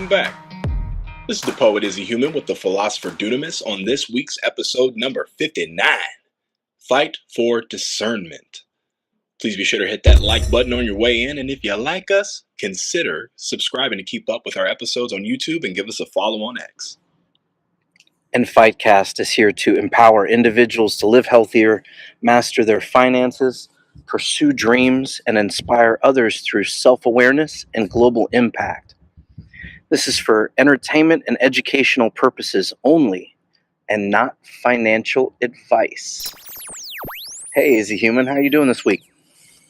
Welcome back. This is the Poet Is a Human with the Philosopher Dunamis on this week's episode number 59, Fight for Discernment. Please be sure to hit that like button on your way in, and if you like us, consider subscribing to keep up with our episodes on YouTube and give us a follow on X. And Fightcast is here to empower individuals to live healthier, master their finances, pursue dreams, and inspire others through self-awareness and global impact. This is for entertainment and educational purposes only, and not financial advice. Hey, Is He Human? How you doing this week?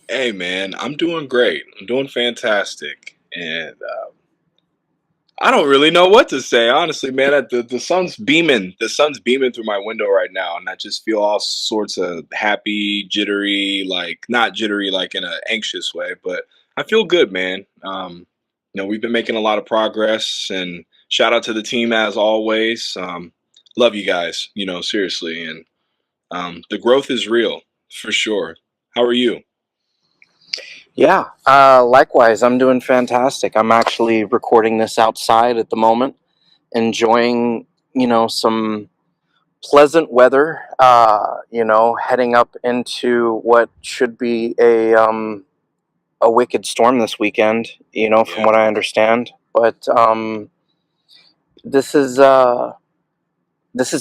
Hey man, I'm doing great. I'm doing fantastic. And I don't really know what to say, honestly, man. The sun's beaming. The sun's beaming through my window right now, and I just feel all sorts of happy, jittery, like not jittery like in an anxious way, but I feel good, man. We've been making a lot of progress, and shout out to the team as always. Love you guys, seriously, and the growth is real for sure. How are you? Yeah, likewise, I'm doing fantastic. I'm actually recording this outside at the moment, enjoying, some pleasant weather, heading up into what should be a wicked storm this weekend, from what I understand. But this has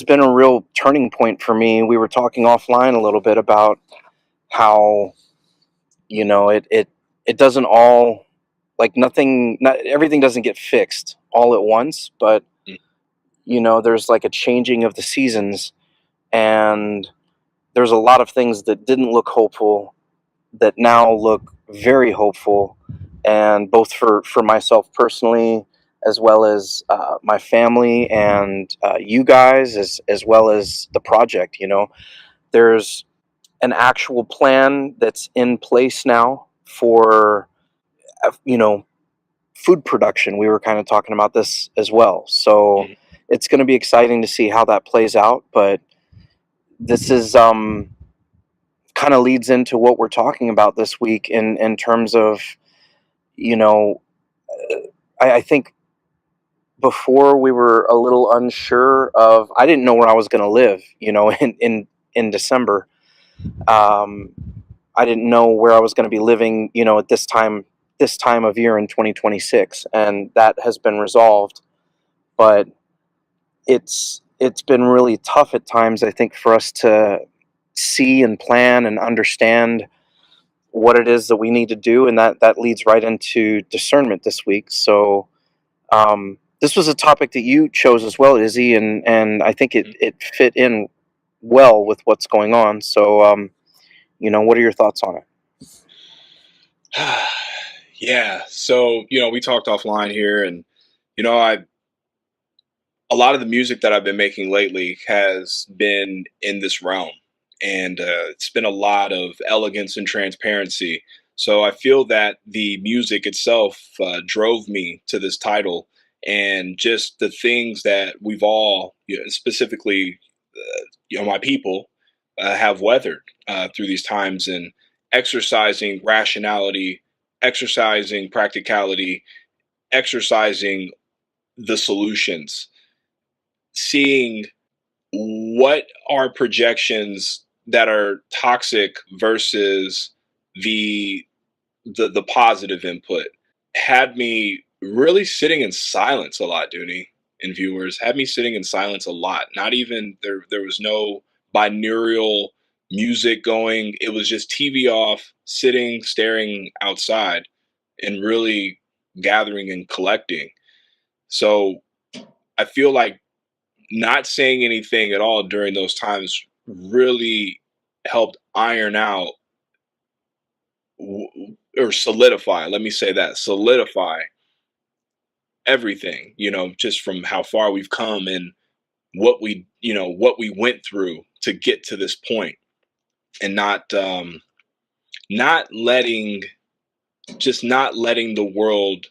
been a real turning point for me. We were talking offline a little bit about how, it doesn't all, like nothing, not everything doesn't get fixed all at once, but there's like a changing of the seasons, and there's a lot of things that didn't look hopeful that now look very hopeful, and both for myself personally, as well as my family and you guys, as well as the project. There's an actual plan that's in place now for food production. We were kind of talking about this as well, so it's going to be exciting to see how that plays out. But this is kind of leads into what we're talking about this week in terms of, I think before we were a little unsure of, I didn't know where I was going to live, in December. I didn't know where I was going to be living, at this time of year in 2026, and that has been resolved. But it's been really tough at times, I think, for us to see and plan and understand what it is that we need to do, and that leads right into discernment this week. So this was a topic that you chose as well, Izzy, and I think it fit in well with what's going on. So what are your thoughts on it? Yeah, so we talked offline here, and a lot of the music that I've been making lately has been in this realm, and it's been a lot of elegance and transparency. So I feel that the music itself drove me to this title, and just the things that we've all, specifically, my people, have weathered through these times, and exercising rationality, exercising practicality, exercising the solutions, seeing what are projections that are toxic versus the positive input, had me really sitting in silence a lot, Dooney, and viewers, had me sitting in silence a lot. Not even there was no binaural music going. It was just TV off, sitting, staring outside, and really gathering and collecting. So I feel like not saying anything at all during those times really helped iron out or solidify, let me say that, solidify everything, just from how far we've come and what we went through to get to this point, and not letting the world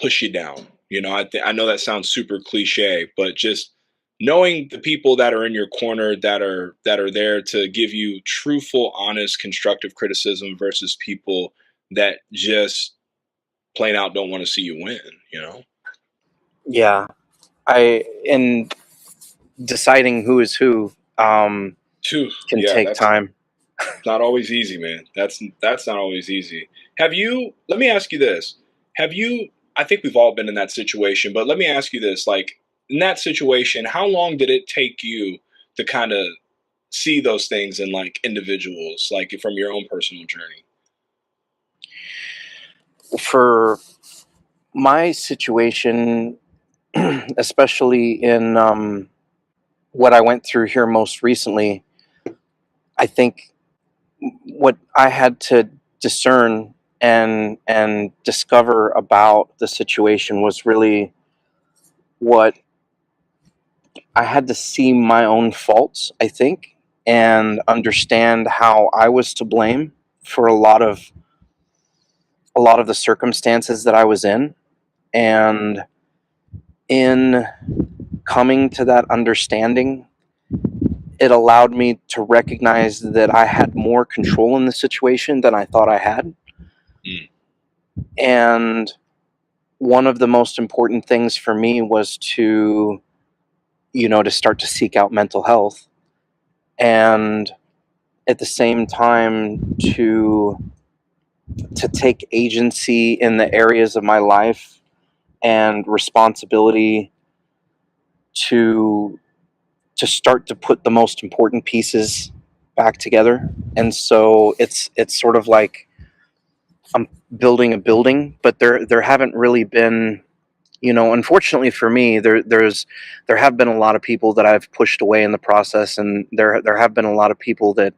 push you down. I know that sounds super cliche, but just knowing the people that are in your corner, that are there to give you truthful, honest, constructive criticism, versus people that just plain out don't want to see you win. Yeah, in deciding who is who Phew, can yeah, take that's time. not always easy, man. That's not always easy. Have you? Let me ask you this. Have you? I think we've all been in that situation, but let me ask you this: like in that situation, how long did it take you to kind of see those things in like individuals, like from your own personal journey? For my situation, especially in what I went through here most recently, I think what I had to discern and discover about the situation was really what I had to see my own faults, I think, and understand how I was to blame for a lot of the circumstances that I was in. And in coming to that understanding, it allowed me to recognize that I had more control in the situation than I thought I had. Mm, And one of the most important things for me was to start to seek out mental health, and at the same time to take agency in the areas of my life and responsibility to to start to put the most important pieces back together. And so it's sort of like I'm building a building, but there haven't really been, unfortunately for me, there have been a lot of people that I've pushed away in the process, and there have been a lot of people that,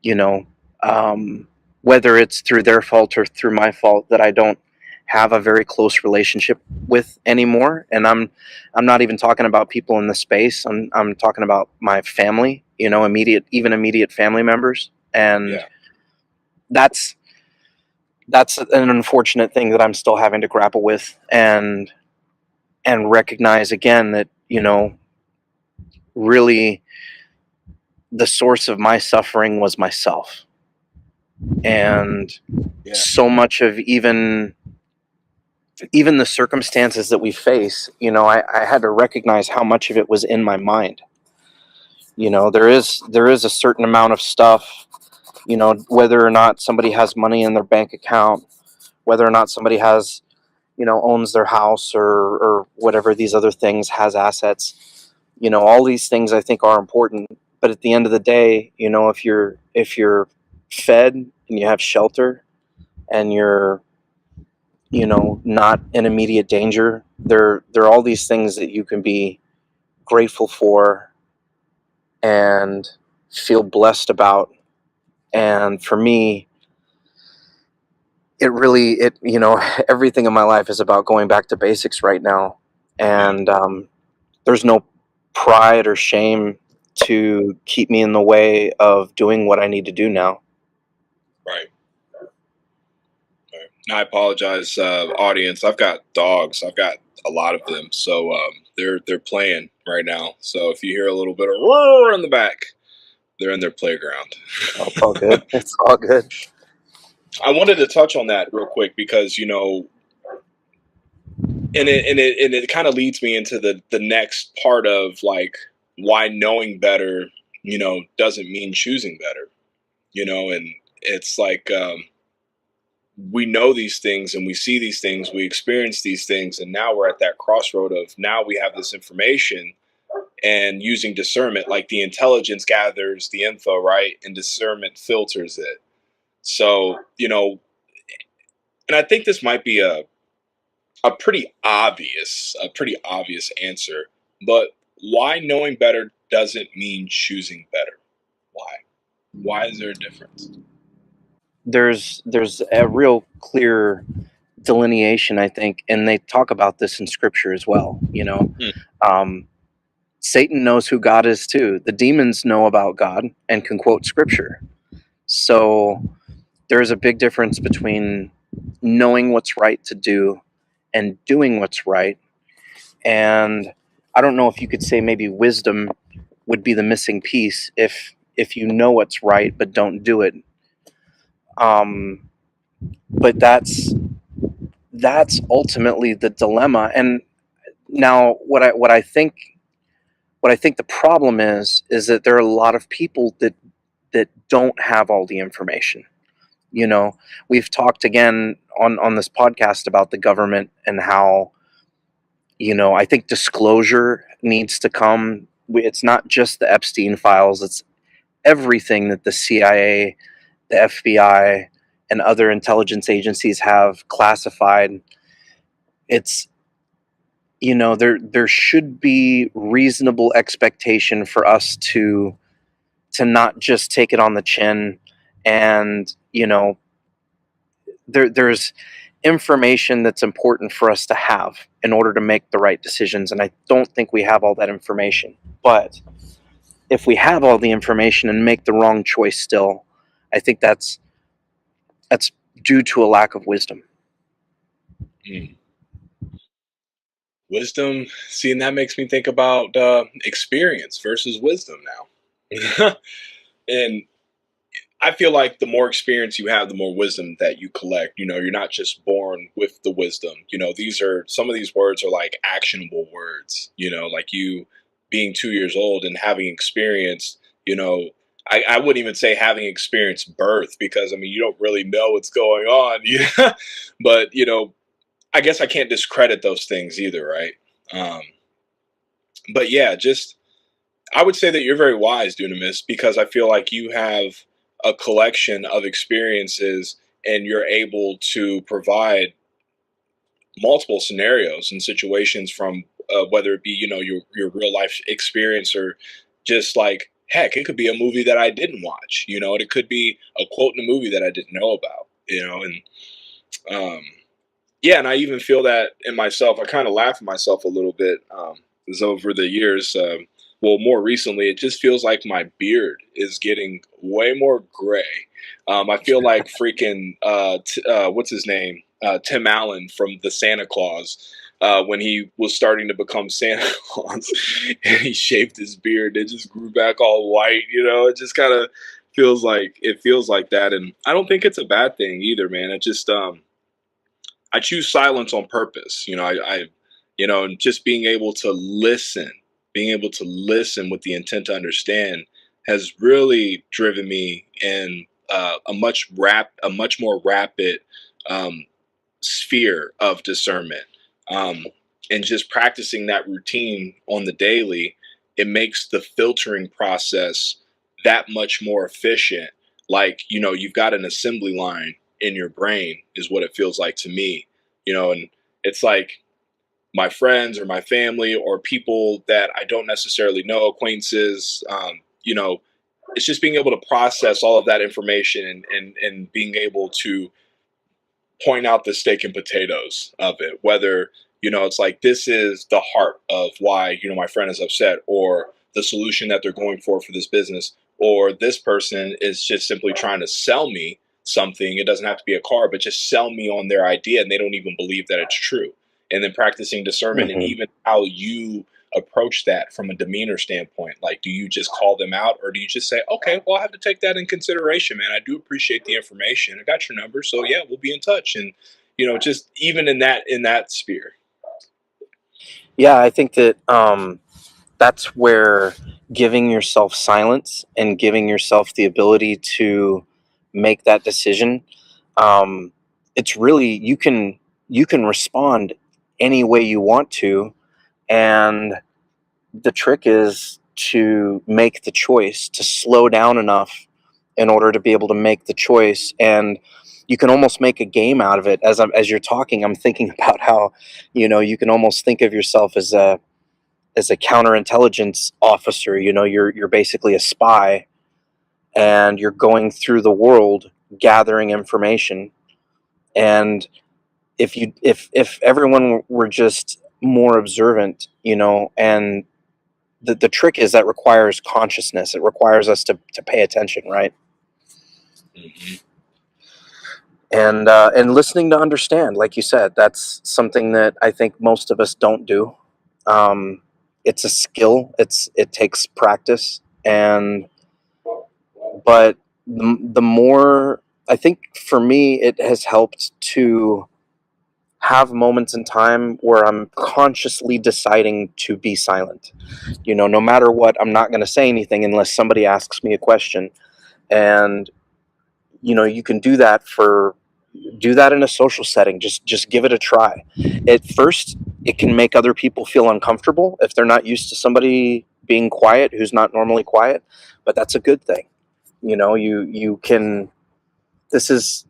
you know, um, whether it's through their fault or through my fault, that I don't have a very close relationship with anymore. And I'm not even talking about people in the space. I'm talking about my family, immediate family members. And yeah, that's that's an unfortunate thing that I'm still having to grapple with, and recognize again that, really the source of my suffering was myself. And yeah, so much of even the circumstances that we face, I had to recognize how much of it was in my mind. There is a certain amount of stuff, whether or not somebody has money in their bank account, whether or not somebody owns their house, or whatever these other things, has assets. All these things I think are important. But at the end of the day, if you're fed and you have shelter, and you're not in immediate danger, there are all these things that you can be grateful for and feel blessed about. And for me, everything in my life is about going back to basics right now. yeah. And there's no pride or shame to keep me in the way of doing what I need to do now. Right. Right. And I apologize, audience. I've got dogs. I've got a lot of them, so they're playing right now. So if you hear a little bit of roar in the back, they're in their playground. Oh, it's all good. It's all good. I wanted to touch on that real quick because and it kind of leads me into the next part of like why knowing better, doesn't mean choosing better, and it's like we know these things and we see these things, we experience these things, and now we're at that crossroad of now we have this information and using discernment, like the intelligence gathers the info, right? And discernment filters it. So, and I think this might be a pretty obvious answer, but why knowing better doesn't mean choosing better? Why? Why is there a difference? There's a real clear delineation, I think, and they talk about this in scripture as well. Hmm. Um, Satan knows who God is too. The demons know about God and can quote scripture. So there's a big difference between knowing what's right to do and doing what's right. And I don't know if you could say maybe wisdom would be the missing piece if you know what's right but don't do it. But that's ultimately the dilemma. And Now, what I think the problem is that there are a lot of people that don't have all the information. You know, we've talked again on this podcast about the government and how, I think disclosure needs to come. It's not just the Epstein files, it's everything that the CIA, the FBI, and other intelligence agencies have classified. It's, there should be reasonable expectation for us to not just take it on the chin. And there's information that's important for us to have in order to make the right decisions, and I don't think we have all that information. But if we have all the information and make the wrong choice still, I think that's due to a lack of wisdom. Mm. Wisdom, seeing that makes me think about experience versus wisdom now. And I feel like the more experience you have, the more wisdom that you collect. You're not just born with the wisdom. Some of these words are like actionable words, like you being 2 years old and having experience, I wouldn't even say having experienced birth, because I mean, you don't really know what's going on. But, I guess I can't discredit those things either, right? Um, but yeah, just I would say that you're very wise, Dunamis, because I feel like you have a collection of experiences and you're able to provide multiple scenarios and situations from whether it be, your real life experience, or just like, heck, it could be a movie that I didn't watch, and it could be a quote in a movie that I didn't know about, and um, yeah, and I even feel that in myself. I kind of laugh at myself a little bit. Is over the years, well, more recently, it just feels like my beard is getting way more gray. I feel like freaking what's his name, Tim Allen from the Santa Claus. When he was starting to become Santa Claus, and he shaved his beard, it just grew back all white. It just kind of feels like that, and I don't think it's a bad thing either, man. It just I choose silence on purpose. And just being able to listen with the intent to understand has really driven me in a much more rapid um, sphere of discernment. Um, and just practicing that routine on the daily, it makes the filtering process that much more efficient. Like, you've got an assembly line in your brain, is what it feels like to me. And it's like my friends or my family or people that I don't necessarily know, acquaintances, it's just being able to process all of that information, and being able to point out the steak and potatoes of it, whether, it's like, this is the heart of why, my friend is upset, or the solution that they're going for this business, or this person is just simply trying to sell me something. It doesn't have to be a car, but just sell me on their idea, and they don't even believe that it's true. And then practicing discernment, and Mm-hmm. even how you approach that from a demeanor standpoint. Like, do you just call them out, or do you just say, okay, well, I have to take that in consideration, man. I do appreciate the information. I got your number, so yeah, we'll be in touch. And just even in that sphere. Yeah, I think that that's where giving yourself silence and giving yourself the ability to make that decision, um, it's really, you can respond any way you want to. And the trick is to make the choice, to slow down enough in order to be able to make the choice. And you can almost make a game out of it. As you're talking, I'm thinking about how, you can almost think of yourself as a counterintelligence officer. You're basically a spy, and you're going through the world gathering information. And if everyone were just more observant, and the trick is that requires consciousness. It requires us to pay attention, right? Hmm. And listening to understand, like you said, that's something that I think most of us don't do. Um, it's a skill. It takes practice, and but the more, I think, for me, it has helped to have moments in time where I'm consciously deciding to be silent. No matter what, I'm not going to say anything unless somebody asks me a question. And you can do that in a social setting. Just give it a try. At first, it can make other people feel uncomfortable if they're not used to somebody being quiet who's not normally quiet, but that's a good thing. You can. This is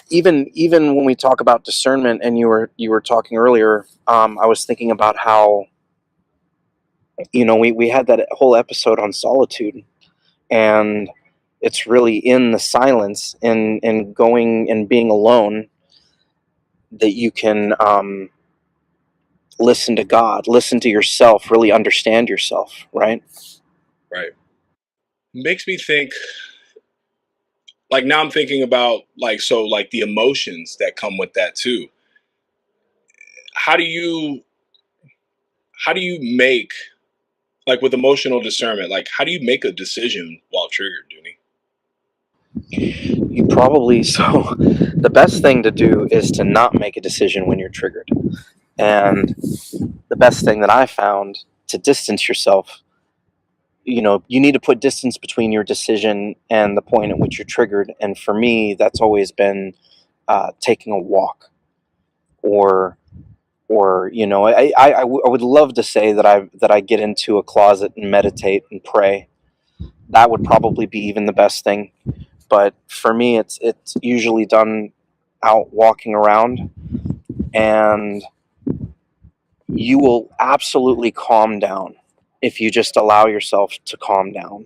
even when we talk about discernment, and you were talking earlier. I was thinking about how we had that whole episode on solitude, and it's really in the silence and going and being alone that you can listen to God, listen to yourself, really understand yourself, right? Right. Makes me think, like, now I'm thinking about, like, so like the emotions that come with that too. How do you make, like, with emotional discernment, like, how do you make a decision while triggered, Dooney? You probably so the best thing to do is to not make a decision when you're triggered. And the best thing that I found to distance yourself, you need to put distance between your decision and the point at which you're triggered. And for me, that's always been taking a walk, or I would love to say that I get into a closet and meditate and pray. That would probably be even the best thing. But for me, it's usually done out walking around, and you will absolutely calm down if you just allow yourself to calm down,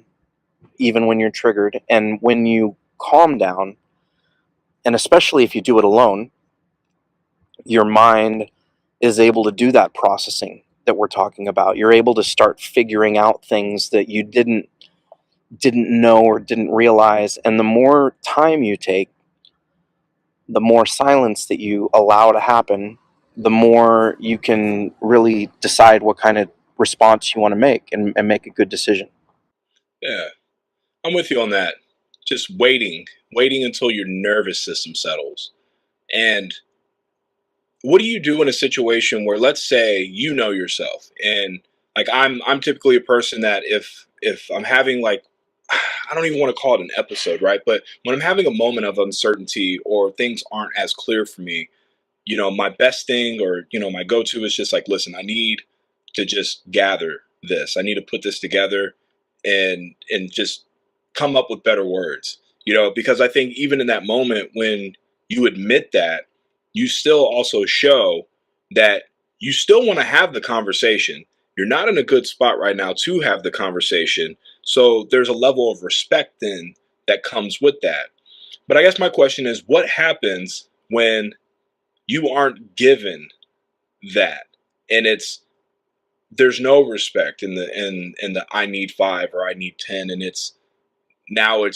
even when you're triggered. And when you calm down, and especially if you do it alone, your mind is able to do that processing that we're talking about. You're able to start figuring out things that you didn't know or didn't realize. And the more time you take, the more silence that you allow to happen, the more you can really decide what kind of response you want to make, and make a good decision. Yeah, I'm with you on that. Just waiting until your nervous system settles. And what do you do in a situation where, let's say, you know yourself, and like, I'm typically a person that if I'm having, like, I don't even want to call it an episode, right? But when I'm having a moment of uncertainty or things aren't as clear for me, my best thing, or, my go to is just like, listen, I need to just gather this. I need to put this together and just come up with better words, because I think even in that moment when you admit that, you still also show that you still want to have the conversation. You're not in a good spot right now to have the conversation. So there's a level of respect then that comes with that. But I guess my question is, what happens when you aren't given that, and there's no respect in the I need 5 or I need 10, and it's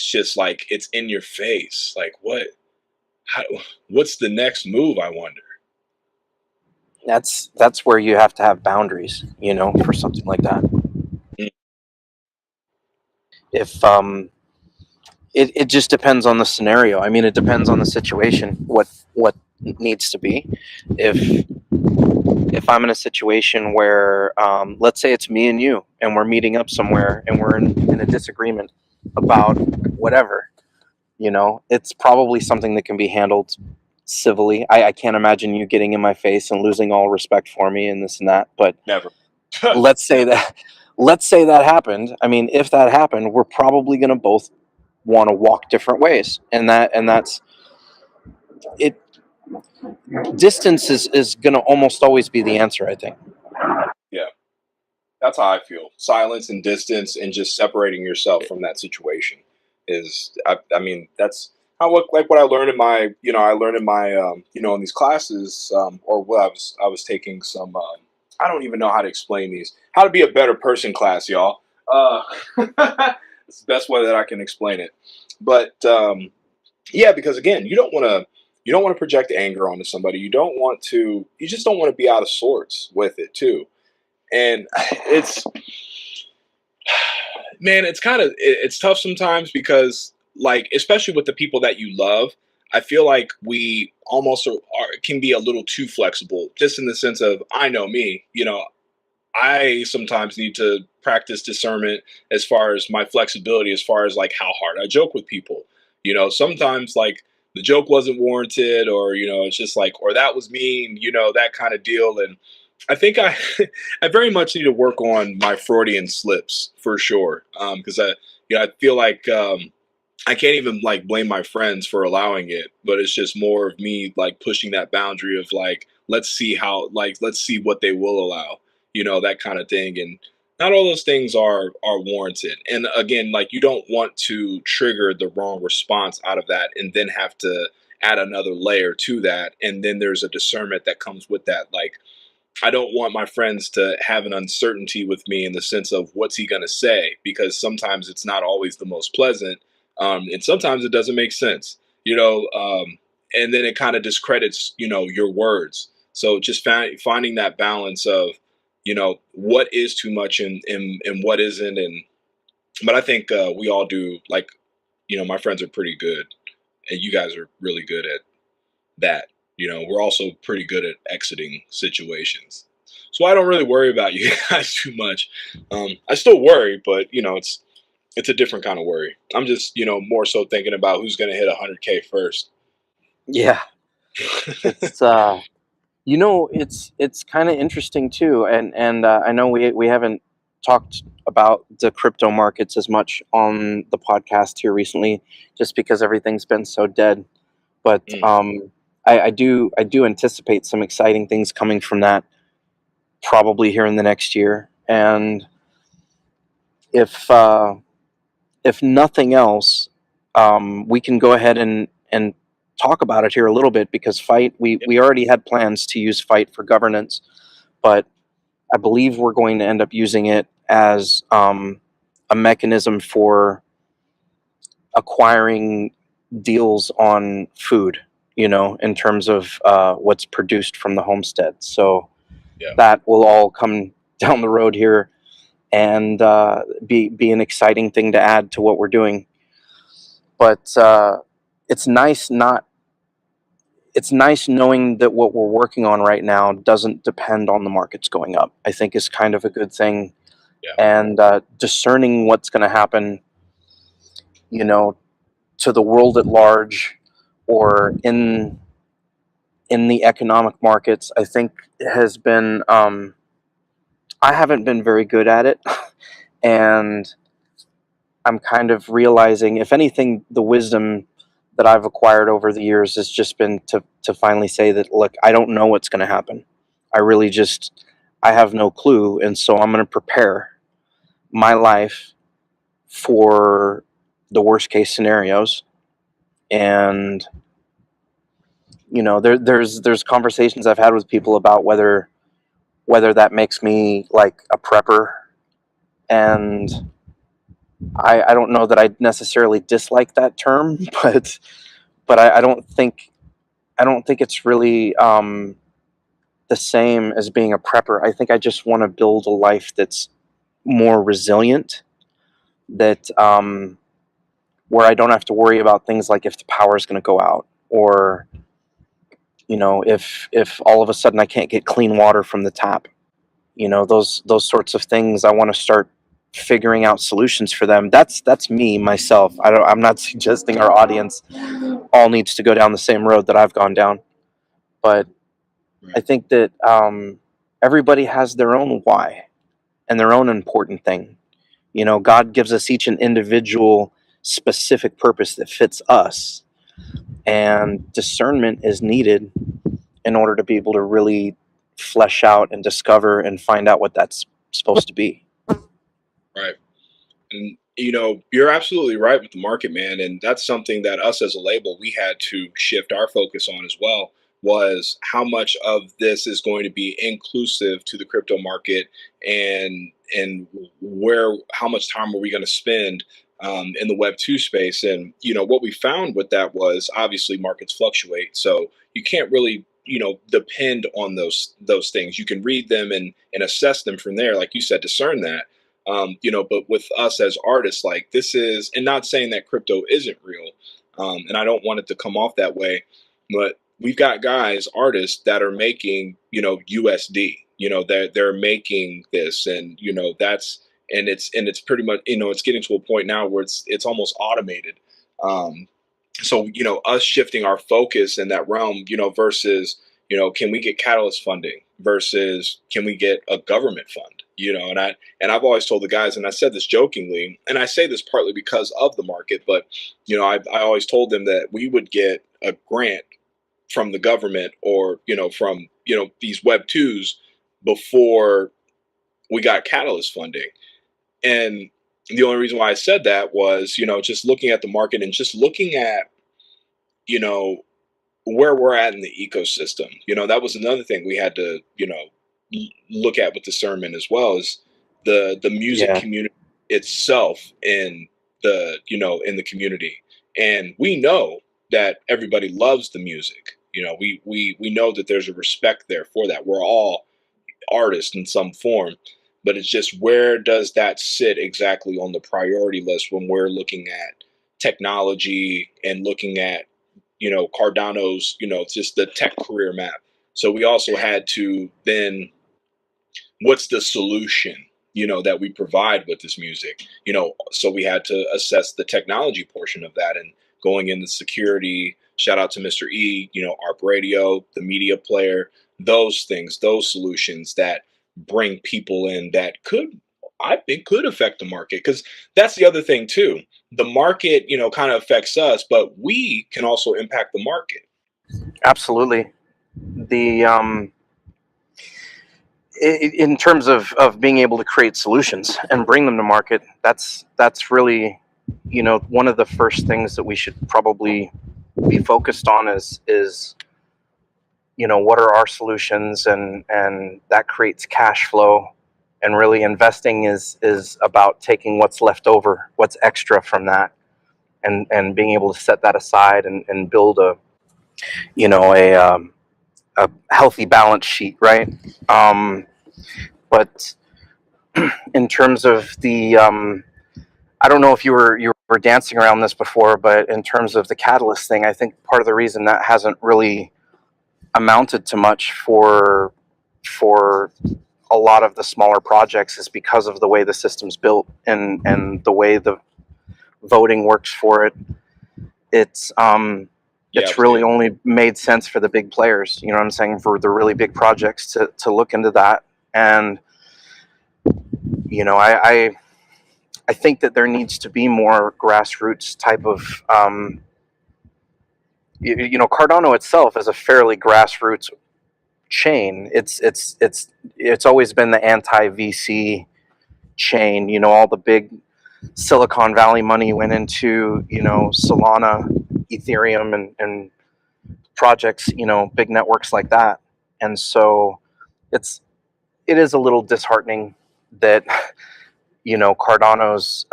just like it's in your face, like, how, what's the next move, I wonder. That's where you have to have boundaries, for something like that. Mm. If it just depends on the scenario. I mean, it depends on the situation, what needs to be. If I'm in a situation where, let's say it's me and you, and we're meeting up somewhere, and we're in a disagreement about whatever, it's probably something that can be handled civilly. I can't imagine you getting in my face and losing all respect for me and this and that. But Never. let's say that let's say that happened. I mean, if that happened, we're probably going to both want to walk different ways, and that's it. Distance is going to almost always be the answer, I think. Yeah, that's how I feel. Silence and distance and just separating yourself from that situation is, I mean, that's how, like, what I learned in my, in these classes, or what I was taking some, I don't even know how to explain these, how to be a better person class, y'all. It's the best way that I can explain it. But, yeah, because again, you don't want to project anger onto somebody. You just don't want to be out of sorts with it too. And it's, man, it's tough sometimes because, like, especially with the people that you love, I feel like we almost can be a little too flexible, just in the sense of, I know me, I sometimes need to practice discernment as far as my flexibility, as far as like how hard I joke with people. Sometimes like the joke wasn't warranted, or it's just like, or that was mean, that kind of deal. And I think I, I very much need to work on my Freudian slips for sure, because I feel like I can't even like blame my friends for allowing it, but it's just more of me like pushing that boundary of like, let's see what they will allow, that kind of thing. And not all those things are warranted. And again, like you don't want to trigger the wrong response out of that and then have to add another layer to that. And then there's a discernment that comes with that. Like I don't want my friends to have an uncertainty with me in the sense of what's he going to say, because sometimes it's not always the most pleasant, and sometimes it doesn't make sense, and then it kind of discredits your words. So just finding that balance of what is too much and what isn't. And but I think we all do, like, my friends are pretty good, and you guys are really good at that. We're also pretty good at exiting situations. So I don't really worry about you guys too much. I still worry, but it's a different kind of worry. I'm just more so thinking about who's going to hit 100K first. Yeah, it's it's kind of interesting too, and I know we haven't talked about the crypto markets as much on the podcast here recently, just because everything's been so dead. But Mm, I do anticipate some exciting things coming from that probably here in the next year. And if if nothing else, we can go ahead and talk about it here a little bit, because Fight, yeah, we already had plans to use Fight for governance, but I believe we're going to end up using it as a mechanism for acquiring deals on food, in terms of what's produced from the homestead. So yeah, that will all come down the road here, and be an exciting thing to add to what we're doing. But it's nice not it's nice knowing that what we're working on right now doesn't depend on the markets going up. I think is kind of a good thing, yeah, and discerning what's going to happen, you know, to the world at large, or in the economic markets, I think has been. I haven't been very good at it, and I'm kind of realizing, if anything, the wisdom that I've acquired over the years has just been to finally say that, look, I don't know what's going to happen. I really just I have no clue, and so I'm going to prepare my life for the worst case scenarios. And there's conversations I've had with people about whether that makes me like a prepper, and I don't know that I necessarily dislike that term, but I don't think it's really the same as being a prepper. I think I just want to build a life that's more resilient, that where I don't have to worry about things like if the power is going to go out, or if all of a sudden I can't get clean water from the tap. Those sorts of things. I want to start figuring out solutions for them. That's me myself. I'm not suggesting our audience all needs to go down the same road that I've gone down, but I right, think that everybody has their own why and their own important thing. God gives us each an individual specific purpose that fits us, and discernment is needed in order to be able to really flesh out and discover and find out what that's supposed to be. right. And you're absolutely right with the market, man. And that's something that us as a label, we had to shift our focus on as well, was how much of this is going to be inclusive to the crypto market, and where how much time are we going to spend in the Web 2 space. And what we found with that was, obviously markets fluctuate, so you can't really depend on those things. You can read them and assess them from there, like you said, discern that. But with us as artists, like, this is, and not saying that crypto isn't real, And I don't want it to come off that way, but we've got guys, artists that are making, USD. They're making this, and it's pretty much, it's getting to a point now where it's almost automated. Um, so us shifting our focus in that realm, versus can we get catalyst funding versus can we get a government fund, and I've always told the guys, and I said this jokingly, and I say this partly because of the market, but I always told them that we would get a grant from the government, or from these web 2s before we got catalyst funding. And the only reason why I said that was, just looking at the market and just looking at, you know, where we're at in the ecosystem. That was another thing we had to, look at with discernment as well, is the music Yeah, community itself in the community. And we know that everybody loves the music. We know that there's a respect there for that. We're all artists in some form, but it's just, where does that sit exactly on the priority list when we're looking at technology and looking at Cardano's, just the tech career map. So we also had to then, what's the solution, that we provide with this music? So we had to assess the technology portion of that, and going into security, shout out to Mr. E, ARP radio, the media player, those things, those solutions that bring people in that I think could affect the market. Because that's the other thing too. The market, kind of affects us, but we can also impact the market. absolutely. The in terms of being able to create solutions and bring them to market, that's really, one of the first things that we should probably be focused on is what are our solutions, and that creates cash flow. And really, investing is about taking what's left over, what's extra from that, and being able to set that aside, and build a healthy balance sheet, right? But in terms of the I don't know if you were dancing around this before, but in terms of the catalyst thing, I think part of the reason that hasn't really amounted to much for a lot of the smaller projects is because of the way the system's built, and the way the voting works for it. It's Yeah, it's really only made sense for the big players. You know what I'm saying? For the really big projects to look into that. And I think that there needs to be more grassroots type of Cardano itself is a fairly grassroots chain. It's always been the anti VC chain. All the big Silicon Valley money went into Solana, Ethereum, and projects, big networks like that. And so it is a little disheartening that Cardano's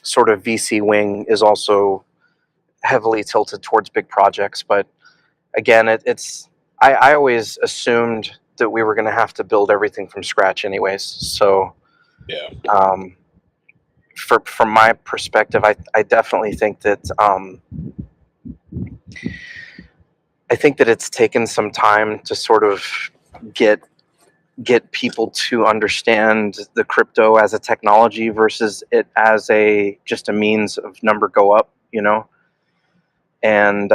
sort of VC wing is also heavily tilted towards big projects. But again, I always assumed that we were going to have to build everything from scratch, anyways. So yeah, from my perspective, I definitely think that it's taken some time to sort of get people to understand the crypto as a technology versus it as just a means of number go up, and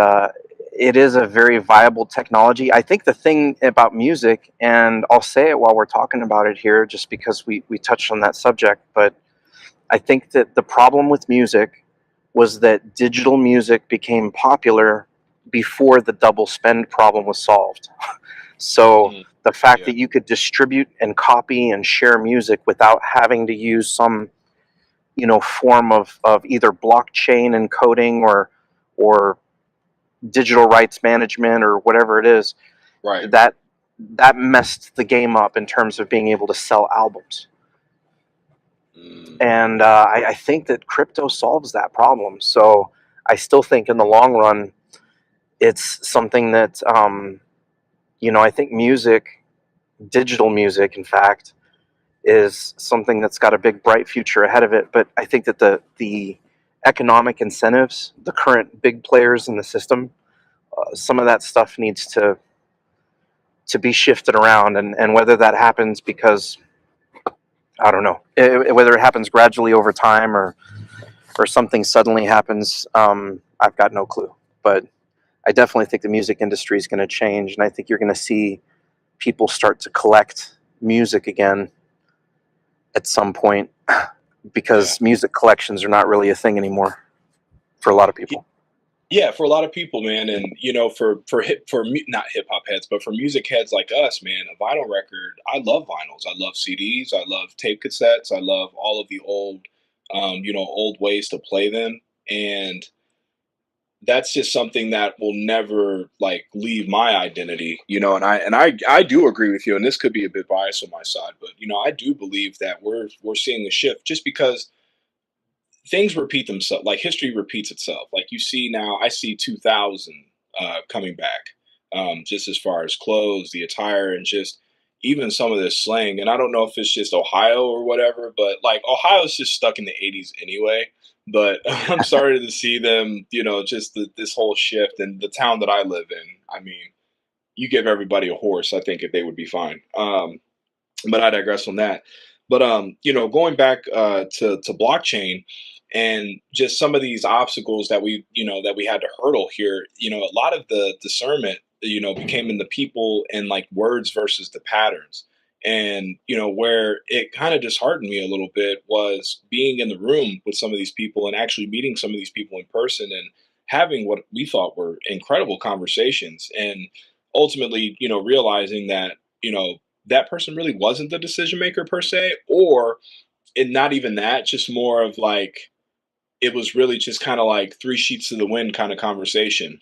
it is a very viable technology. I think the thing about music, and I'll say it while we're talking about it here, just because we touched on that subject, but I think that the problem with music was that digital music became popular before the double spend problem was solved. So the fact yeah, that you could distribute and copy and share music without having to use some form of either blockchain encoding or digital rights management or whatever it is, right. that messed the game up in terms of being able to sell albums. And I think that crypto solves that problem. So I still think in the long run, it's something that I think digital music, in fact, is something that's got a big bright future ahead of it. But I think that the economic incentives, the current big players in the system, some of that stuff needs to be shifted around, and whether that happens because I don't know, whether it happens gradually over time or something suddenly happens, I've got no clue. But I definitely think the music industry is going to change, and I think you're going to see people start to collect music again at some point Yeah. because music collections are not really a thing anymore for a lot of people. Yeah, for a lot of people, man, and not hip hop heads, but for music heads like us, man, a vinyl record. I love vinyls. I love CDs. I love tape cassettes. I love all of the old, old ways to play them, and that's just something that will never like leave my identity. And I do agree with you, and this could be a bit biased on my side, but I do believe that we're seeing a shift just because things repeat themselves. Like history repeats itself. Like you see now, I see 2000 coming back, just as far as clothes, the attire, and just even some of this slang. And I don't know if it's just Ohio or whatever, but like Ohio's just stuck in the 80s anyway. But I'm sorry to see them, just this whole shift and the town that I live in. I mean, you give everybody a horse, I think if they would be fine. But I digress on that. But going back to blockchain and just some of these obstacles that we had to hurdle here, a lot of the discernment, became in the people and like words versus the patterns. And where it kind of disheartened me a little bit was being in the room with some of these people and actually meeting some of these people in person and having what we thought were incredible conversations and ultimately, realizing that, that person really wasn't the decision maker per se, or and not even that, just more of like it was really just kind of like three sheets to the wind kind of conversation.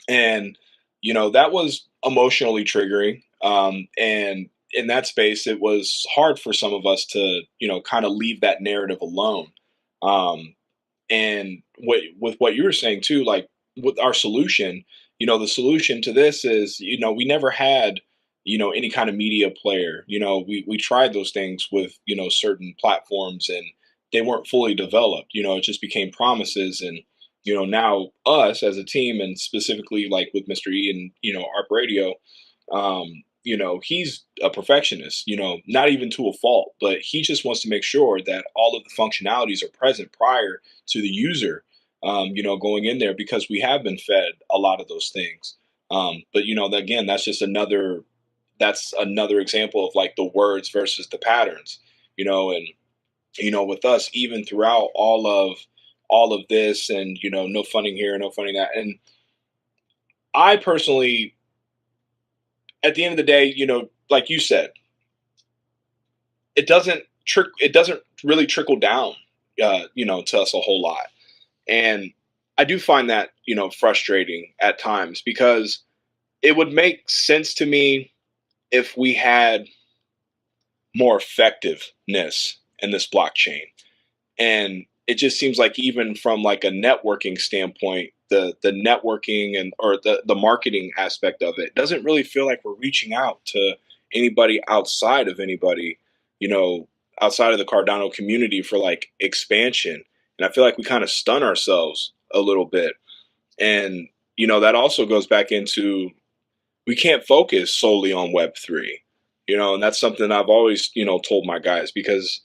And that was emotionally triggering. And in that space, it was hard for some of us to kind of leave that narrative alone. Um, and with what you were saying too, like with our solution, the solution to this is, we never had, any kind of media player. We tried those things with, certain platforms and they weren't fully developed. It just became promises. And, now us as a team and specifically like with Mr. E and, ARP Radio, he's a perfectionist, not even to a fault, but he just wants to make sure that all of the functionalities are present prior to the user, going in there because we have been fed a lot of those things. But again, that's another example of like the words versus the patterns, and with us, even throughout all of this, and no funding here, no funding that, and I personally, at the end of the day, like you said, it doesn't really trickle down, to us a whole lot. And I do find that, frustrating at times because it would make sense to me if we had more effectiveness in this blockchain. And it just seems like even from like a networking standpoint, the networking and or the marketing aspect of it doesn't really feel like we're reaching out to anybody outside of anybody, you know, outside of the Cardano community for like expansion. And I feel like we kind of stun ourselves a little bit. And that also goes back into we can't focus solely on Web3, and that's something I've always, told my guys because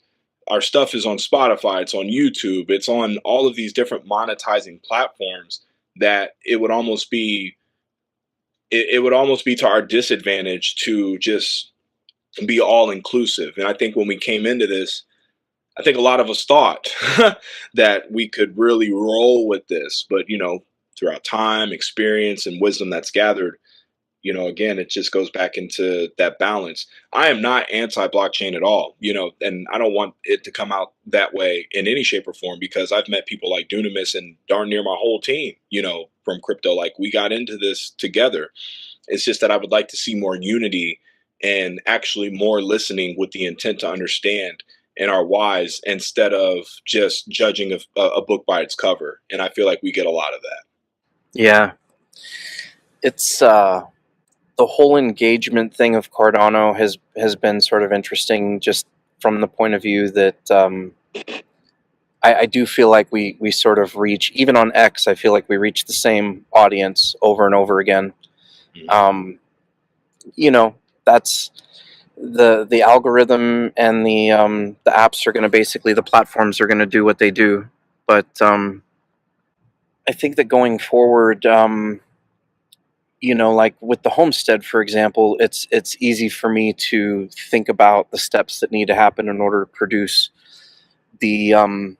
our stuff is on Spotify, it's on YouTube, it's on all of these different monetizing platforms that it would almost be to our disadvantage to just be all inclusive. And I think when we came into this, I think a lot of us thought that we could really roll with this, but throughout time, experience, and wisdom that's gathered, again, it just goes back into that balance. I am not anti-blockchain at all, and I don't want it to come out that way in any shape or form because I've met people like Dunamis and darn near my whole team, from crypto. Like we got into this together. It's just that I would like to see more unity and actually more listening with the intent to understand and our whys instead of just judging a book by its cover. And I feel like we get a lot of that. Yeah, it's the whole engagement thing of Cardano has been sort of interesting, just from the point of view that I do feel like we sort of reach, even on X, I feel like we reach the same audience over and over again. Mhm. Um, you know, that's the algorithm, and the apps are going to basically, the platforms are going to do what they do. But I think that going forward, like with the homestead, for example, it's easy for me to think about the steps that need to happen in order to produce the um,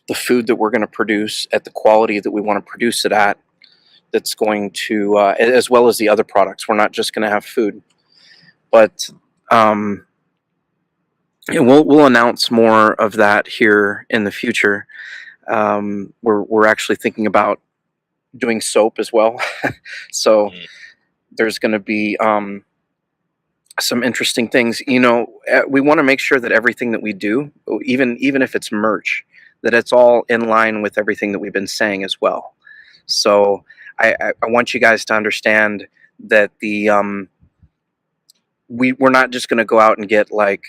the food that we're going to produce at the quality that we want to produce it at. That's going to, as well as the other products. We're not just going to have food, but um, we'll announce more of that here in the future. We're actually thinking about doing soap as well, so Mhm. there's going to be some interesting things. We want to make sure that everything that we do, even if it's merch, that it's all in line with everything that we've been saying as well. So I want you guys to understand that we're not just going to go out and get like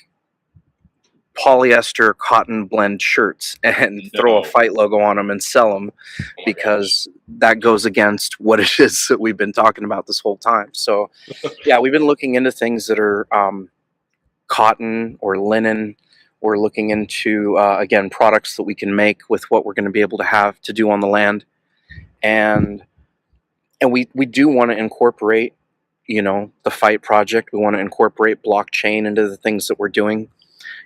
polyester cotton blend shirts and throw a No. fight logo on them and sell them, Oh my gosh. because that goes against what it is that we've been talking about this whole time. So yeah, we've been looking into things that are cotton or linen. We're looking into, again, products that we can make with what we're going to be able to have to do on the land, and we do want to incorporate, the fight project. We want to incorporate blockchain into the things that we're doing.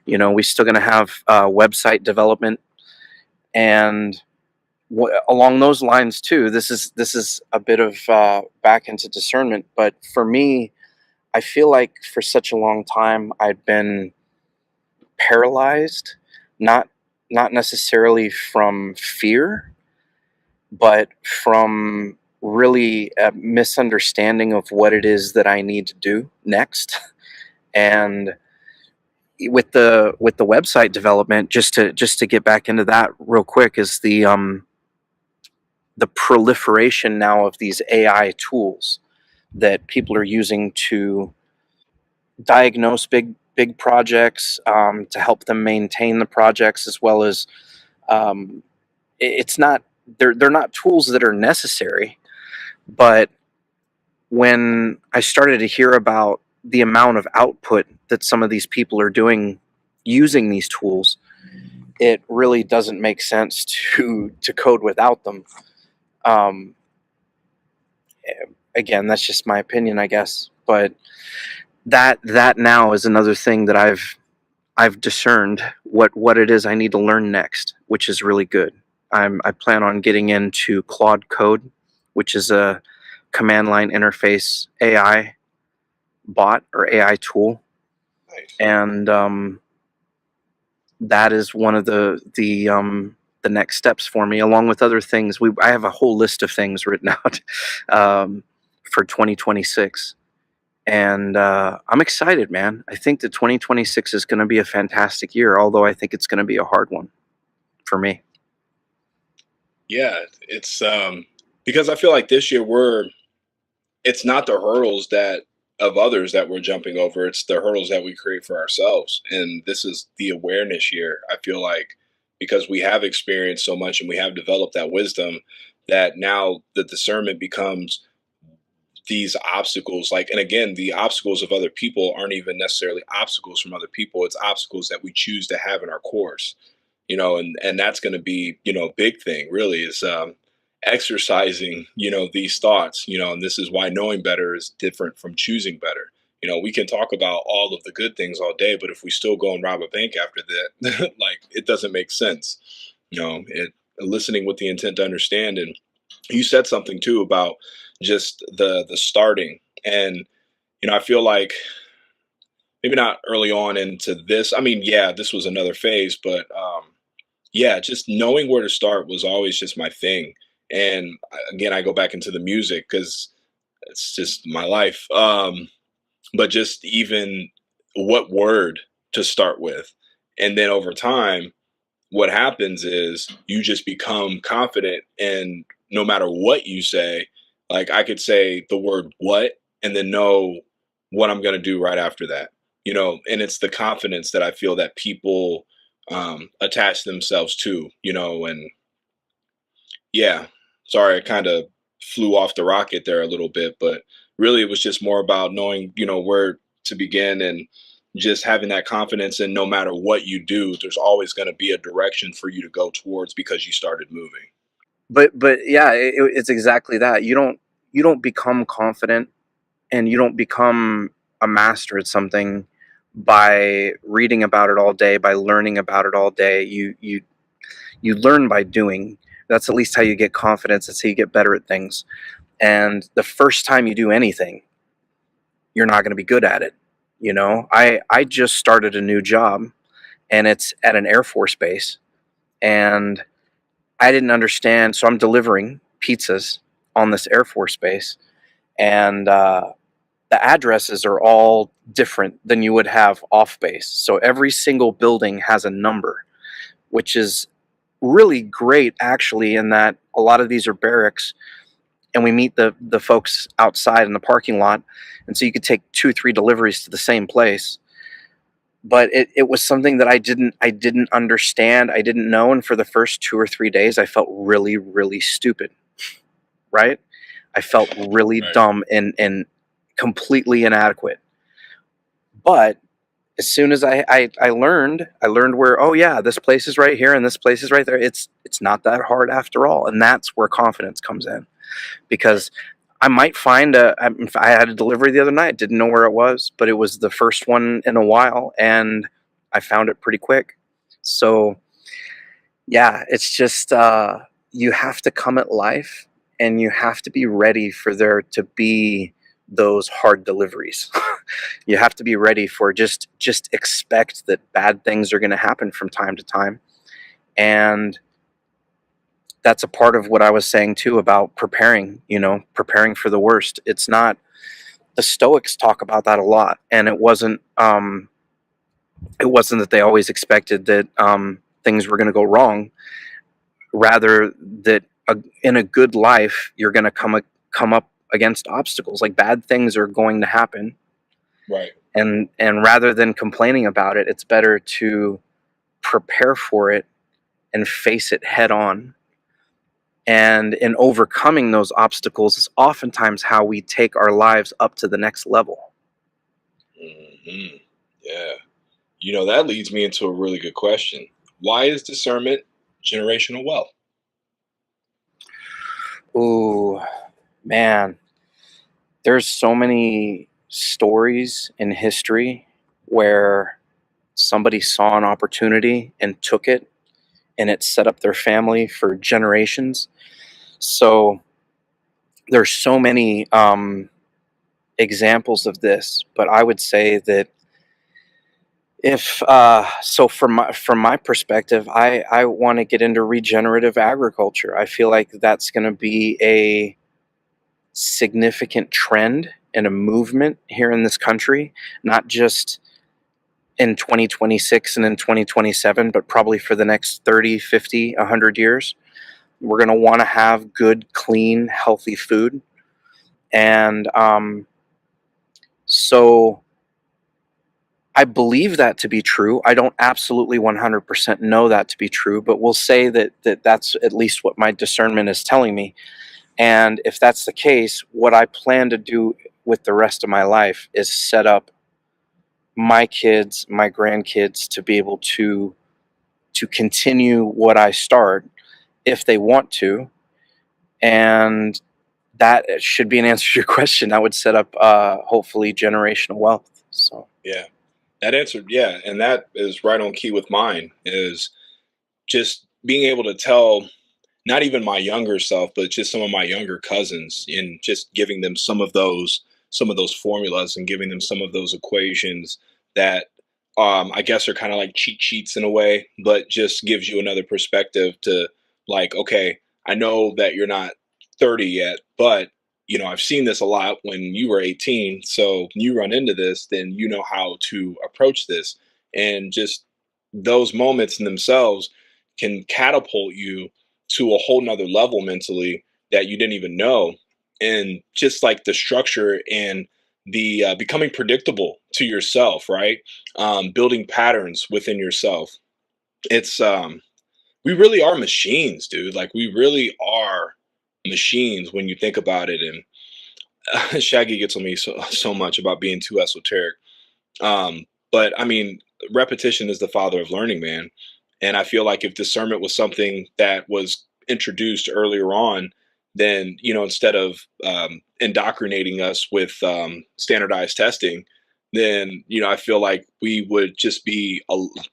We're still going to have website development, and along those lines too. This is a bit of back into discernment, but for me, I feel like for such a long time I'd been paralyzed, not not necessarily from fear, but from really a misunderstanding of what it is that I need to do next. And with the website development, just to get back into that real quick, is the proliferation now of these AI tools that people are using to diagnose big projects, to help them maintain the projects, as well as, um, it's not, they're not tools that are necessary, but when I started to hear about the amount of output that some of these people are doing using these tools, it really doesn't make sense to code without them. Um, Again, that's just my opinion, I guess. But that now is another thing that I've discerned what it is I need to learn next, which is really good. I plan on getting into Claude Code, which is a command line interface AI bot or AI tool, Nice. and that is one of the next steps for me, along with other things. I have a whole list of things written out um, for 2026, and I'm excited, man. I think that 2026 is going to be a fantastic year, although I think it's going to be a hard one for me. Yeah, it's because I feel like this year it's not the hurdles that of others that we're jumping over, it's the hurdles that we create for ourselves. And this is the awareness year. I feel like because we have experienced so much and we have developed that wisdom, that now the discernment becomes these obstacles, like, and again, the obstacles of other people aren't even necessarily obstacles from other people, it's obstacles that we choose to have in our course, and that's going to be, a big thing really, is exercising, these thoughts, and this is why knowing better is different from choosing better. We can talk about all of the good things all day, but if we still go and rob a bank after that, like, it doesn't make sense. It listening with the intent to understand. And you said something too about just the starting. And I feel like maybe not early on into this, I mean, yeah, this was another phase, but yeah, just knowing where to start was always just my thing. And again, I go back into the music because it's just my life. But just even what word to start with, and then over time, what happens is you just become confident, and no matter what you say, like, I could say the word what and then know what I'm going to do right after that. And it's the confidence that I feel that people attach themselves to, and yeah, sorry, I kind of flew off the rocket there a little bit, but really it was just more about knowing, where to begin and just having that confidence. And no matter what you do, there's always going to be a direction for you to go towards because you started moving. But yeah, it's exactly that. You don't become confident, and you don't become a master at something by reading about it all day, by learning about it all day. You learn by doing. That's at least how you get confidence. That's how you get better at things. And the first time you do anything, you're not going to be good at it. I just started a new job, and it's at an Air Force base, and I didn't understand. So I'm delivering pizzas on this Air Force base, and the addresses are all different than you would have off base. So every single building has a number, which is really great actually, in that a lot of these are barracks, and we meet the folks outside in the parking lot, and so you could take 2 3 deliveries to the same place. But it was something that I didn't understand, I didn't know, and for the first 2 or 3 days I felt really really stupid, right? I felt really Right. dumb and completely inadequate. But as soon as I learned where, oh yeah, this place is right here and this place is right there. It's not that hard after all, and that's where confidence comes in. Right. Because I might find I had a delivery the other night, didn't know where it was, but it was the first one in a while, and I found it pretty quick. So yeah, it's just you have to come at life, and you have to be ready for there to be those hard deliveries. You have to be ready for just expect that bad things are going to happen from time to time. And that's a part of what I was saying too about preparing for the worst. It's not, the Stoics talk about that a lot, and it wasn't that they always expected that things were going to go wrong. Rather, that in a good life you're going to come up against obstacles, like bad things are going to happen. Right. And rather than complaining about it, it's better to prepare for it and face it head on. And in overcoming those obstacles is oftentimes how we take our lives up to the next level. Hmm. Yeah. That leads me into a really good question. Why is discernment generational wealth? Ooh, man, there's so many stories in history where somebody saw an opportunity and took it, and it set up their family for generations. So there's so many examples of this, but I would say that if so from my perspective, I want to get into regenerative agriculture. I feel like that's going to be a significant trend and a movement here in this country, not just in 2026 and in 2027, but probably for the next 30, 50, 100 years. We're going to want to have good, clean, healthy food. And so I believe that to be true. I don't absolutely 100% know that to be true, but we'll say that's at least what my discernment is telling me. And if that's the case, what I plan to do with the rest of my life is set up my kids, my grandkids, to be able to continue what I start if they want to. And that should be an answer to your question. I would set up hopefully generational wealth. So Yeah. That answered, yeah, and that is right on key with mine is just being able to tell not even my younger self, but just some of my younger cousins, and just giving them some of those formulas and giving them some of those equations that I guess are kind of like cheat sheets in a way, but just gives you another perspective to, like, okay, I know that you're not 30 yet, but I've seen this a lot when you were 18. So when you run into this, then you know how to approach this. And just those moments in themselves can catapult you to a whole nother level mentally that you didn't even know. And just like the structure and the becoming predictable to yourself, right? Building patterns within yourself. it's we really are machines, dude. Like we really are machines when you think about it. And Shaggy gets on me so much about being too esoteric. But I mean, repetition is the father of learning, man. And I feel like if discernment was something that was introduced earlier on, then, instead of indoctrinating us with standardized testing, then, I feel like we would just be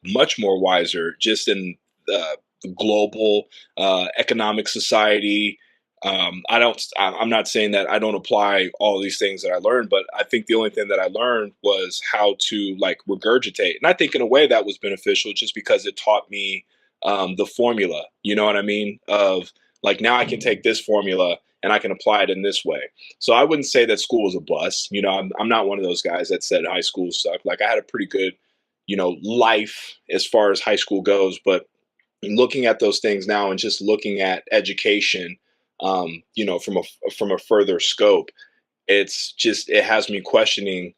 much more wiser just in the global economic society. I'm not saying that I don't apply all these things that I learned, but I think the only thing that I learned was how to like regurgitate. And I think in a way that was beneficial just because it taught me the formula, you know what I mean? Of like, now I can take this formula and I can apply it in this way. So I wouldn't say that school was a bust. I'm not one of those guys that said high school sucked. Like I had a pretty good, life as far as high school goes, but looking at those things now and just looking at education, from a further scope, it has me questioning: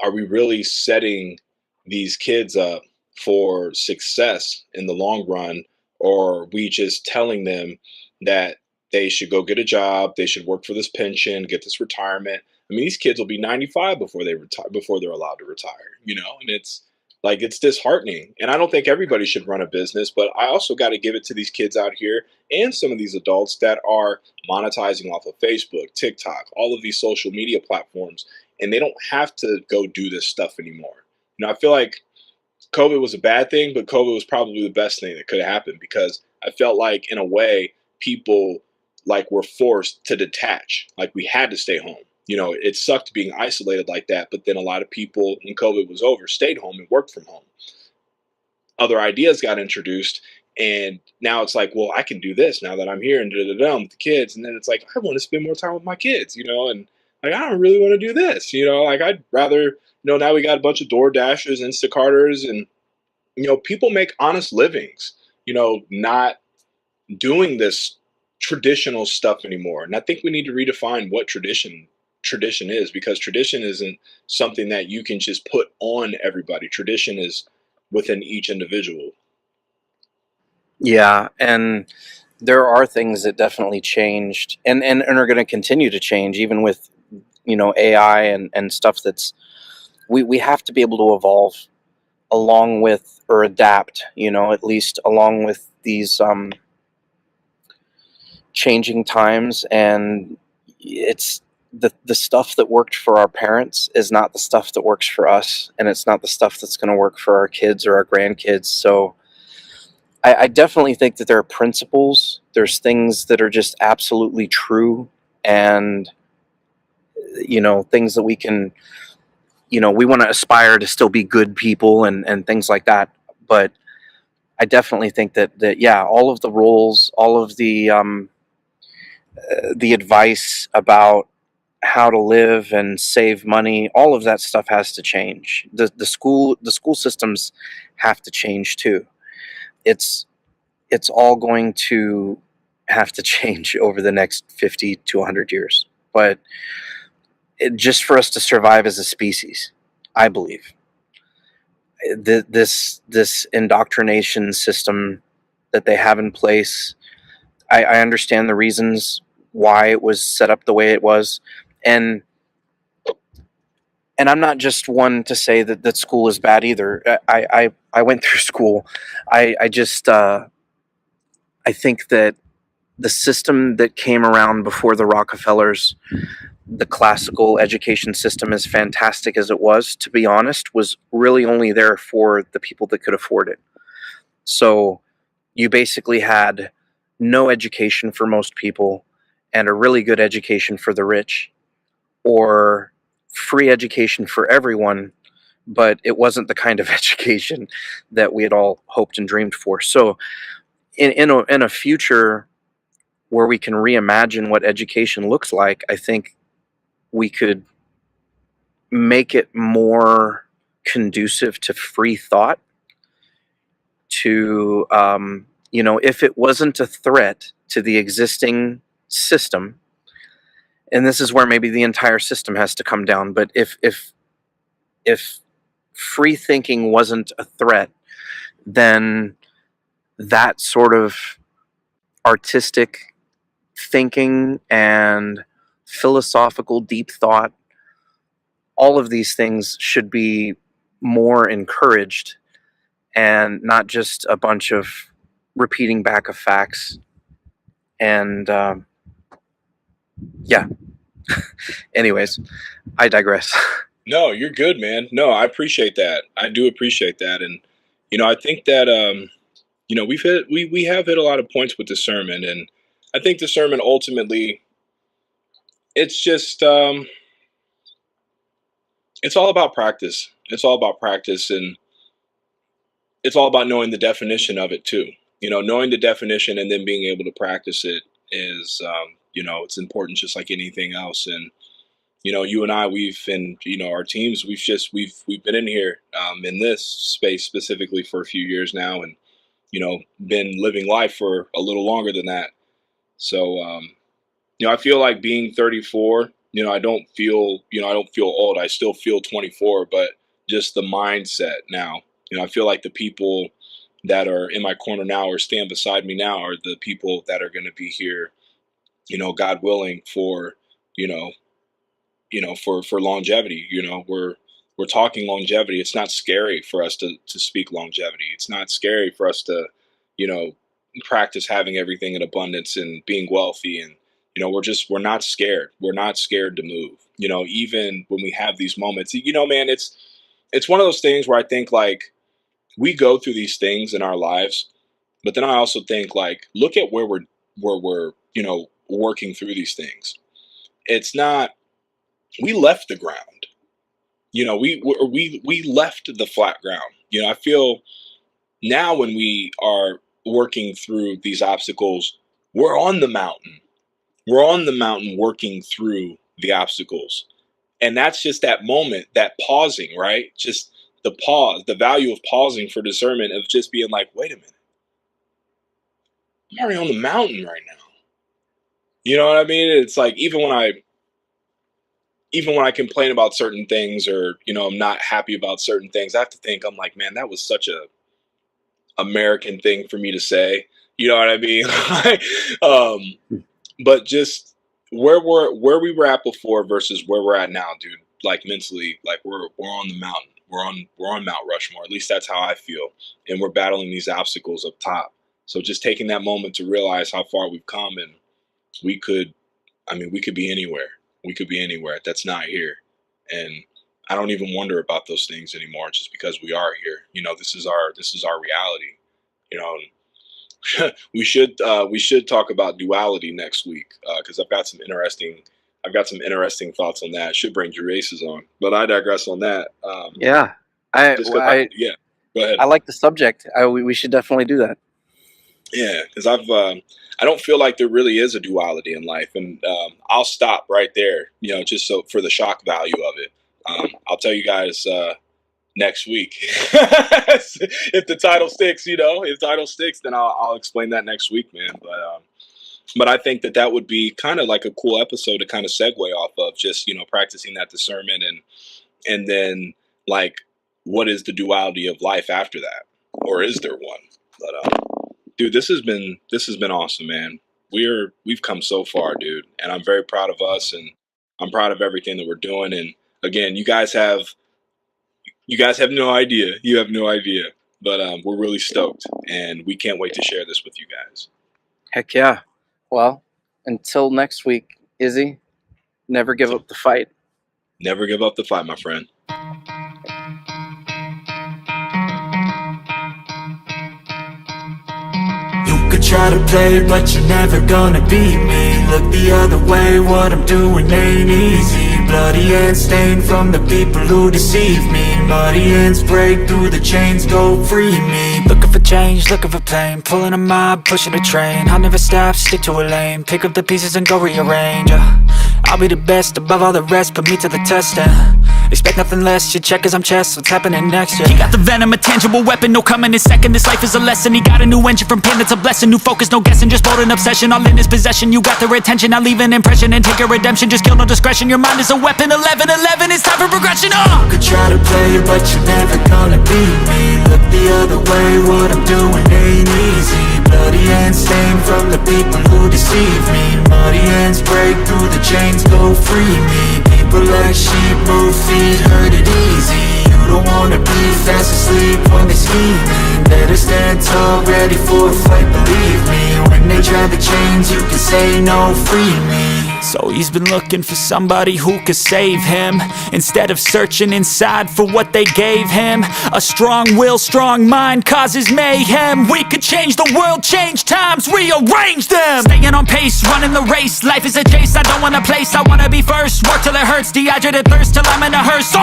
are we really setting these kids up for success in the long run, or are we just telling them that they should go get a job, they should work for this pension, get this retirement? I mean, these kids will be 95 before they retire, before they're allowed to retire, and it's disheartening. And I don't think everybody should run a business, but I also got to give it to these kids out here and some of these adults that are monetizing off of Facebook, TikTok, all of these social media platforms, and they don't have to go do this stuff anymore. I feel like COVID was a bad thing, but COVID was probably the best thing that could have happened, because I felt like in a way people like were forced to detach. Like we had to stay home. It sucked being isolated like that, but then a lot of people when COVID was over stayed home and worked from home. Other ideas got introduced, and now it's like, well, I can do this now that I'm here and with the kids. And then it's like, I want to spend more time with my kids, and like I don't really want to do this, like I'd rather, now we got a bunch of Door Dashers, Instacarters, and people make honest livings, not doing this traditional stuff anymore. And I think we need to redefine what tradition is, because tradition isn't something that you can just put on everybody. Tradition is within each individual. Yeah, and there are things that definitely changed and are going to continue to change, even with AI and stuff. That's we have to be able to evolve along with, or adapt, at least along with these changing times. And it's the stuff that worked for our parents is not the stuff that works for us, and it's not the stuff that's going to work for our kids or our grandkids. So I definitely think that there are principles, there's things that are just absolutely true, and things that we can, we want to aspire to still be good people and things like that. But I definitely think that yeah, all of the roles, all of the advice about how to live and save money, all of that stuff has to change. The school systems have to change too. It's all going to have to change over the next 50 to 100 years. But just for us to survive as a species, I believe this indoctrination system that they have in place, I understand the reasons why it was set up the way it was, and I'm not just one to say that school is bad either. I went through school. I just I think that the system that came around before the Rockefellers, the classical education system, as fantastic as it was, to be honest, was really only there for the people that could afford it. So you basically had no education for most people and a really good education for the rich, or free education for everyone, but it wasn't the kind of education that we had all hoped and dreamed for. So in a future where we can reimagine what education looks like, I think we could make it more conducive to free thought. To if it wasn't a threat to the existing system, and this is where maybe the entire system has to come down. But if free thinking wasn't a threat, then that sort of artistic thinking and philosophical deep thought, all of these things should be more encouraged and not just a bunch of repeating back of facts. And yeah. Anyways, I digress. No, you're good, man. No, I appreciate that. I do appreciate that. And, I think that, we have hit a lot of points with discernment. And I think discernment ultimately, it's just, it's all about practice. It's all about practice. And it's all about knowing the definition of it too. Knowing the definition and then being able to practice it is, it's important just like anything else. And, you and I, our teams, we've been in here, in this space specifically for a few years now, and, been living life for a little longer than that. So, I feel like being 34, I don't feel old. I still feel 24, but just the mindset now, I feel like the people that are in my corner now or stand beside me now are the people that are going to be here, God willing, for, for longevity. We're talking longevity. It's not scary for us to speak longevity. It's not scary for us to, practice having everything in abundance and being wealthy. And, we're not scared. We're not scared to move, even when we have these moments, man, it's one of those things where I think like we go through these things in our lives, but then I also think like, look at where we're, working through these things. It's not, we left the ground, we left the flat ground. I feel now when we are working through these obstacles, we're on the mountain. We're on the mountain working through the obstacles. And that's just that moment, that pausing, right? Just the pause, the value of pausing for discernment, of just being like, wait a minute, I'm already on the mountain right now. You know what I mean? It's like, even when I complain about certain things, or, I'm not happy about certain things, I have to think, I'm like, man, that was such a American thing for me to say. You know what I mean? But just where we were at before versus where we're at now, dude, like mentally, like we're on the mountain. We're on Mount Rushmore. At least that's how I feel. And we're battling these obstacles up top. So just taking that moment to realize how far we've come, and we could be anywhere. We could be anywhere that's not here. And I don't even wonder about those things anymore, just because we are here. This is our reality. We should talk about duality next week, because I've got some interesting thoughts on that. Should bring Juraces on, but I digress on that. Yeah, yeah. Go ahead. I like the subject. We should definitely do that. Yeah, because I don't feel like there really is a duality in life, and I'll stop right there. Just so for the shock value of it, I'll tell you guys next week. If the title sticks, if title sticks, then I'll explain that next week, man. But I think that would be kind of like a cool episode to kind of segue off of, just, practicing that discernment, and then like, what is the duality of life after that? Or is there one? But, dude, this has been awesome, man. We've come so far, dude. And I'm very proud of us, and I'm proud of everything that we're doing. And again, you guys have no idea. You have no idea. But we're really stoked, and we can't wait to share this with you guys. Heck yeah. Well, until next week, Izzy, never give up the fight. Never give up the fight, my friend. You could try to play, but you're never gonna beat me. Look the other way, what I'm doing ain't easy. Bloody hands stained from the people who deceive me. Muddy hands break through the chains, go free me. Looking for change, looking for pain, pulling a mob, pushing a train. I'll never stop, stick to a lane, pick up the pieces and go rearrange. I'll be the best above all the rest, put me to the test, expect nothing less, your check as I'm chess, what's happening next, yeah. He got the venom, a tangible weapon, no coming in second. This life is a lesson, he got a new engine from pain, that's a blessing. New focus, no guessing, just bold and obsession. All in his possession, you got their attention. I'll leave an impression and take a redemption. Just kill, no discretion, your mind is a weapon. 11-11, it's time for progression, You could try to play, but you're never gonna beat me. Look the other way, what I'm doing ain't easy. chains go, free me. People like sheep move feet, hurt it easy. You don't wanna be fast asleep when they scheming. Better stand tall, ready for a fight, believe me. When they try the chains, you can say no, free me. So he's been looking for somebody who could save him, instead of searching inside for what they gave him. A strong will, strong mind causes mayhem. We could change the world, change times, rearrange them. Staying on pace, running the race. Life is a chase, I don't want a place. I wanna be first, work till it hurts. Dehydrated thirst till I'm in a hearse.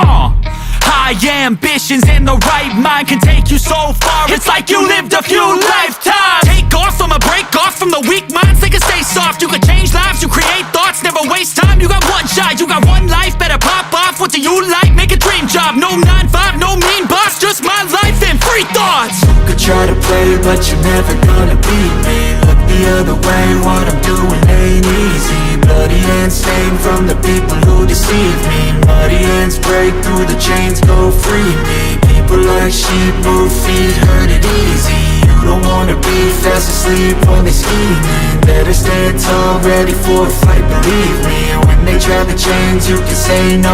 High ambitions and the right mind can take you so far. It's like you lived a few lifetimes. Take off from a break off from the weak minds. They can stay soft. You can change lives, you create thoughts, never waste time. You got one shot, you got one life. Better pop off. What do you like? Make a dream job. No 9-5, no mean boss. Just my life and free thoughts. You could try to play, but you're never gonna beat me. Look the other way, what I'm doing ain't easy. Bloody hands stained from the people who deceive me. Muddy hands break through the chains, go, free me. People like sheep move feet, hurt it easy. You don't wanna be fast asleep when they scheming. Better stand tall, ready for a fight, believe me. When they try the chains, you can say no.